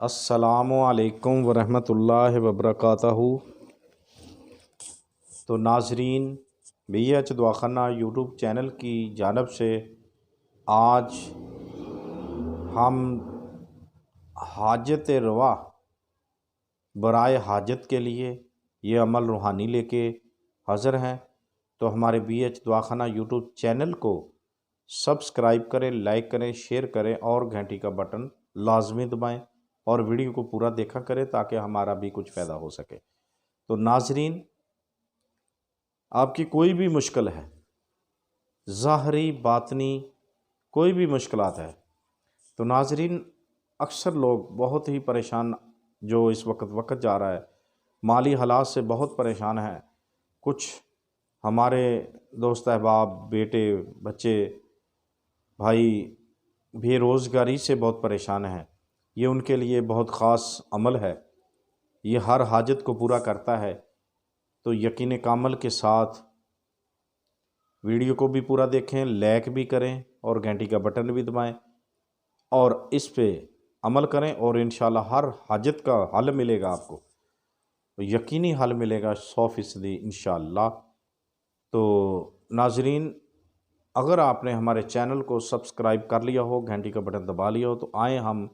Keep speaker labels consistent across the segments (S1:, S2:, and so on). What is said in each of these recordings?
S1: السلام علیکم ورحمۃ اللہ وبرکاتہ۔ تو ناظرین، بی ایچ دعاخانہ یوٹیوب چینل کی جانب سے آج ہم حاجت روا برائے حاجت کے لیے یہ عمل روحانی لے کے حاضر ہیں۔ تو ہمارے بی ایچ دعاخانہ یوٹیوب چینل کو سبسکرائب کریں، لائک کریں، شیئر کریں اور گھنٹی کا بٹن لازمی دبائیں اور ویڈیو کو پورا دیکھا کریں تاکہ ہمارا بھی کچھ فائدہ ہو سکے۔ تو ناظرین، آپ کی کوئی بھی مشکل ہے، ظاہری باطنی کوئی بھی مشکلات ہے، تو ناظرین اکثر لوگ بہت ہی پریشان جو اس وقت جا رہا ہے، مالی حالات سے بہت پریشان ہیں۔ کچھ ہمارے دوست احباب، بیٹے، بچے، بھائی بے روزگاری سے بہت پریشان ہیں۔ یہ ان کے لیے بہت خاص عمل ہے، یہ ہر حاجت کو پورا کرتا ہے۔ تو یقین کامل کے ساتھ ویڈیو کو بھی پورا دیکھیں، لائک بھی کریں اور گھنٹی کا بٹن بھی دبائیں اور اس پہ عمل کریں اور انشاءاللہ ہر حاجت کا حل ملے گا آپ کو، یقینی حل ملے گا 100% انشاءاللہ۔ تو ناظرین، اگر آپ نے ہمارے چینل کو سبسکرائب کر لیا ہو، گھنٹی کا بٹن دبا لیا ہو، تو آئیں ہم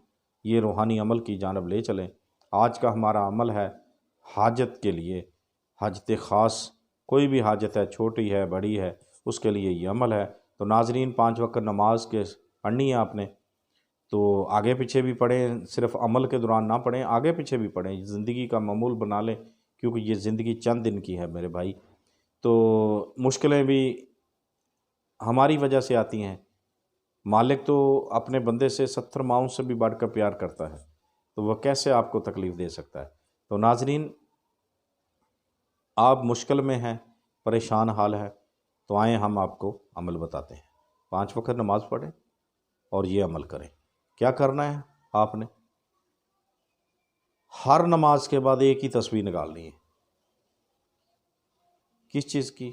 S1: یہ روحانی عمل کی جانب لے چلیں۔ آج کا ہمارا عمل ہے حاجت کے لیے، حاجت خاص، کوئی بھی حاجت ہے، چھوٹی ہے بڑی ہے، اس کے لیے یہ عمل ہے۔ تو ناظرین، 5 وقت نماز کے پڑھنی ہے آپ نے، تو آگے پیچھے بھی پڑھیں، صرف عمل کے دوران نہ پڑھیں، آگے پیچھے بھی پڑھیں، زندگی کا معمول بنا لیں، کیونکہ یہ زندگی چند دن کی ہے میرے بھائی۔ تو مشکلیں بھی ہماری وجہ سے آتی ہیں، مالک تو اپنے بندے سے 70 ماؤں سے بھی بڑھ کر پیار کرتا ہے، تو وہ کیسے آپ کو تکلیف دے سکتا ہے؟ تو ناظرین، آپ مشکل میں ہیں، پریشان حال ہے، تو آئیں ہم آپ کو عمل بتاتے ہیں۔ 5 وقت نماز پڑھیں اور یہ عمل کریں۔ کیا کرنا ہے آپ نے؟ ہر نماز کے بعد ایک ہی تسبیح نکالنی ہے۔ کس چیز کی؟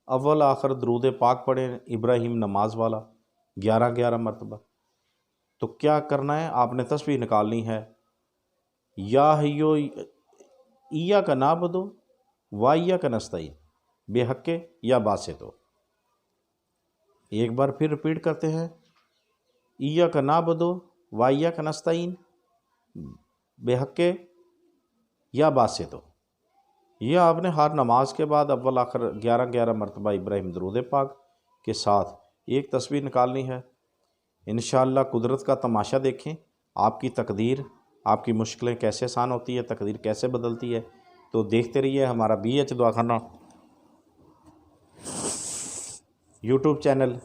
S1: اول آخر درود پاک پڑھیں، ابراہیم نماز والا، 11 مرتبہ۔ تو کیا کرنا ہے؟ آپ نے تسبیح نکالنی ہے، یا حیو ایاک نعبد و ایاک نستعین بے حق یا باسطو۔ ایک بار پھر ریپیٹ کرتے ہیں، ایاک نعبد و ایاک نستعین بے حق یا باسطو۔ یہ آپ نے ہر نماز کے بعد اول آخر 11 مرتبہ ابراہیم درود پاک کے ساتھ ایک تسبیح نکالنی ہے۔ انشاءاللہ قدرت کا تماشا دیکھیں، آپ کی تقدیر، آپ کی مشکلیں کیسے آسان ہوتی ہے، تقدیر کیسے بدلتی ہے۔ تو دیکھتے رہیے ہمارا بی ایچ دعاخانہ یوٹیوب چینل۔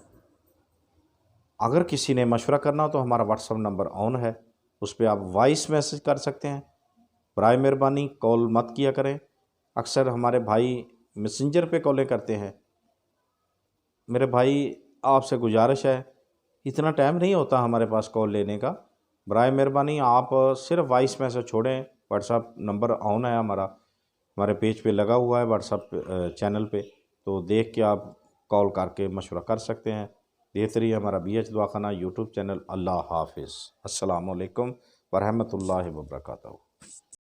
S1: اگر کسی نے مشورہ کرنا ہو تو ہمارا واٹس ایپ نمبر آن ہے، اس پہ آپ وائس میسج کر سکتے ہیں۔ برائے مہربانی کال مت کیا کریں، اکثر ہمارے بھائی میسنجر پہ کالیں کرتے ہیں۔ میرے بھائی آپ سے گزارش ہے، اتنا ٹائم نہیں ہوتا ہمارے پاس کال لینے کا، برائے مہربانی آپ صرف وائس میسج چھوڑیں۔ واٹس ایپ نمبر آن ہے ہمارے پیج پہ لگا ہوا ہے، واٹس ایپ چینل پہ، تو دیکھ کے آپ کال کر کے مشورہ کر سکتے ہیں۔ دیکھتے رہیے ہمارا بی ایچ دعاخانہ یوٹیوب چینل۔ اللہ حافظ، السلام علیکم ورحمۃ اللہ وبرکاتہ۔